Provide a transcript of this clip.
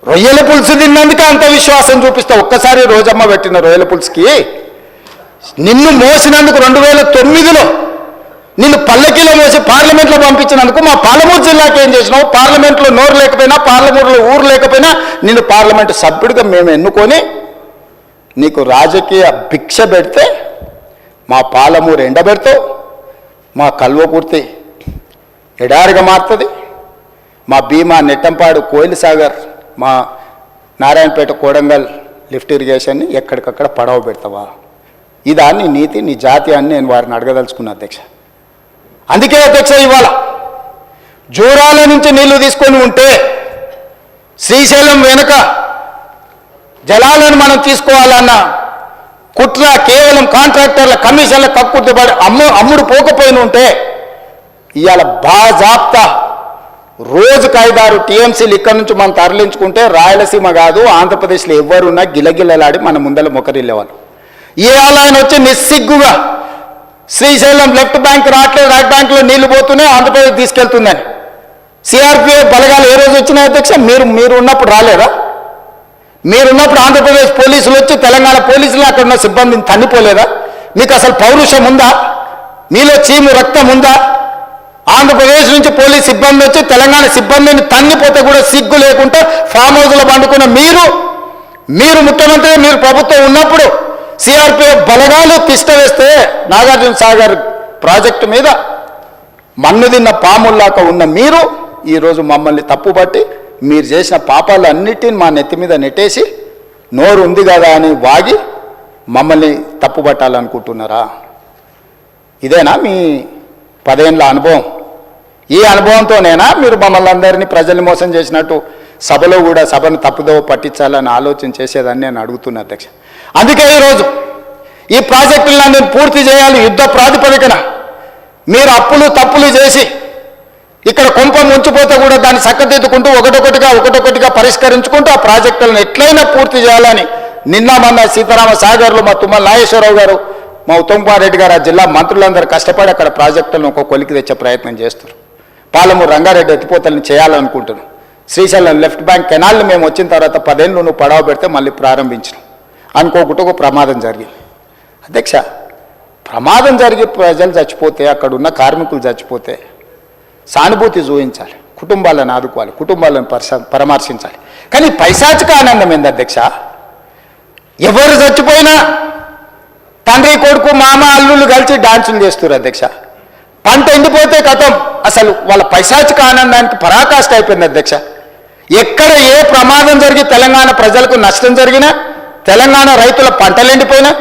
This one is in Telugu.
రొయ్యల పులుసు తిన్నందుకే అంత విశ్వాసం చూపిస్తావు. ఒక్కసారి రోజమ్మ పెట్టిన రొయ్యల పులుసుకి నిన్ను మోసినందుకు 2009లో నిన్ను పల్లకీలో మోసి పార్లమెంట్లో పంపించినందుకు మా పాలమూరు జిల్లాకి ఏం చేసినావు? పార్లమెంట్లో నోరు లేకపోయినా, పార్లమూరులో ఊరు లేకపోయినా నిన్ను పార్లమెంటు సభ్యుడిగా మేము ఎన్నుకొని నీకు రాజకీయ భిక్ష పెడితే మా పాలమూరు ఎండబెడతావు, మా కల్వకుర్తి ఎడారిగా మారుతుంది, మా భీమా నెట్టంపాడు కోయిల్ సాగర్, మా నారాయణపేట కోడంగల్ లిఫ్ట్ ఇరిగేషన్ని ఎక్కడికక్కడ పడవ పెడతావా? ఇదా నీ నీతి, నీ జాతి అని నేను వారిని అడగదలుచుకున్నా అధ్యక్ష. అందుకే అధ్యక్ష ఇవాళ జూరాల నుంచి నీళ్లు తీసుకొని ఉంటే శ్రీశైలం వెనుక జలాలను మనం తీసుకోవాలన్న కుట్ర కేవలం కాంట్రాక్టర్ల కమిషన్ల కక్కుర్తిపడి అమ్ముడు పోకపోయిన ఉంటే ఇవాళ బాజాప్తా రోజుకు 5-6 టీఎంసీలు ఇక్కడ నుంచి మనం తరలించుకుంటే రాయలసీమ కాదు ఆంధ్రప్రదేశ్లో ఎవరున్నా గిలగిలలాడి మన ముందల మొకరిల్లేవాళ్ళు. ఇవాళ ఆయన వచ్చి నిస్సిగ్గుగా శ్రీశైలం లెఫ్ట్ బ్యాంక్ రావట్లేదు, రైట్ బ్యాంక్లో నీళ్లు పోతున్నాయి, ఆంధ్రప్రదేశ్ తీసుకెళ్తుందని. సిఆర్పిఎఫ్ బలగాలు ఏ రోజు వచ్చినాయి అధ్యక్ష? మీరు ఉన్నప్పుడు రాలేదా? మీరున్నప్పుడు ఆంధ్రప్రదేశ్ పోలీసులు వచ్చి తెలంగాణ పోలీసులు అక్కడ ఉన్న సిబ్బందిని తన్నిపోలేదా? మీకు అసలు పౌరుషం ఉందా? మీలో చీము రక్తం ఉందా? ఆంధ్రప్రదేశ్ నుంచి పోలీస్ సిబ్బంది వచ్చి తెలంగాణ సిబ్బందిని తన్నిపోతే కూడా సిగ్గు లేకుండా ఫామ్ హౌస్లో పండుకున్న మీరు ముఖ్యమంత్రి, మీరు ప్రభుత్వం ఉన్నప్పుడు సిఆర్పిఎఫ్ బలగాలు తిష్ట వేస్తే నాగార్జున సాగర్ ప్రాజెక్టు మీద మన్ను తిన్న పాముల్లాక ఉన్న మీరు ఈరోజు మమ్మల్ని తప్పుపట్టి మీరు చేసిన పాపాలు అన్నిటిని మా నెత్తి మీద నెట్టేసి నోరు ఉంది కదా అని వాగి మమ్మల్ని తప్పుపట్టాలనుకుంటున్నారా? ఇదేనా మీ 10 ఏళ్ళ అనుభవం? ఈ అనుభవంతోనేనా మీరు మమ్మల్ని అందరినీ ప్రజల్ని మోసం చేసినట్టు సభలో కూడా సభను తప్పుదోవ పట్టించాలని ఆలోచన చేసేదని నేను అడుగుతున్నా అధ్యక్ష. అందుకే ఈరోజు ఈ ప్రాజెక్టులను పూర్తి చేయాలి యుద్ధ ప్రాతిపదికన. మీరు అప్పులు తప్పులు చేసి ఇక్కడ కొంప ముంచిపోతే కూడా దాన్ని చక్కదిద్దుకుంటూ ఒకటొకటిగా పరిష్కరించుకుంటూ ఆ ప్రాజెక్టులను ఎట్లయినా పూర్తి చేయాలని నిన్న మొన్న సీతారామ సాగర్లో మా తుమ్మల నాగేశ్వరరావు గారు, మా ఉత్తమ్ కుమార్ రెడ్డి గారు, ఆ జిల్లా మంత్రులందరూ కష్టపడి అక్కడ ప్రాజెక్టులను ఒక కొలికి తెచ్చే ప్రయత్నం చేస్తారు. పాలమూరు రంగారెడ్డి ఎత్తిపోతలను చేయాలనుకుంటున్నాం. శ్రీశైలం లెఫ్ట్ బ్యాంక్ కెనాల్ని మేము వచ్చిన తర్వాత 10 ఏళ్ళు నువ్వు పడవ పెడితే మళ్ళీ ప్రారంభించినాం. అనుకోకుండా ఒక ప్రమాదం జరిగింది అధ్యక్ష. ప్రమాదం జరిగి ప్రజలు చచ్చిపోతే, అక్కడ ఉన్న కార్మికులు చచ్చిపోతే సానుభూతి చూపించాలి, కుటుంబాలను ఆదుకోవాలి, కుటుంబాలను పరామర్శించాలి. కానీ పైశాచిక ఆనందం ఏంది అధ్యక్ష? ఎవరు చచ్చిపోయినా తండ్రి కొడుకు మామ అల్లుళ్ళు కలిసి డాన్సులు చేస్తారు అధ్యక్ష. పంట ఎండిపోతే కథం, అసలు వాళ్ళ పైశాచిక ఆనందానికి పరాకాష్ట అయిపోయింది అధ్యక్ష. ఎక్కడ ఏ ప్రమాదం జరిగి తెలంగాణ ప్రజలకు నష్టం జరిగినా, తెలంగాణ రైతుల పంటలు ఎండిపోయినా,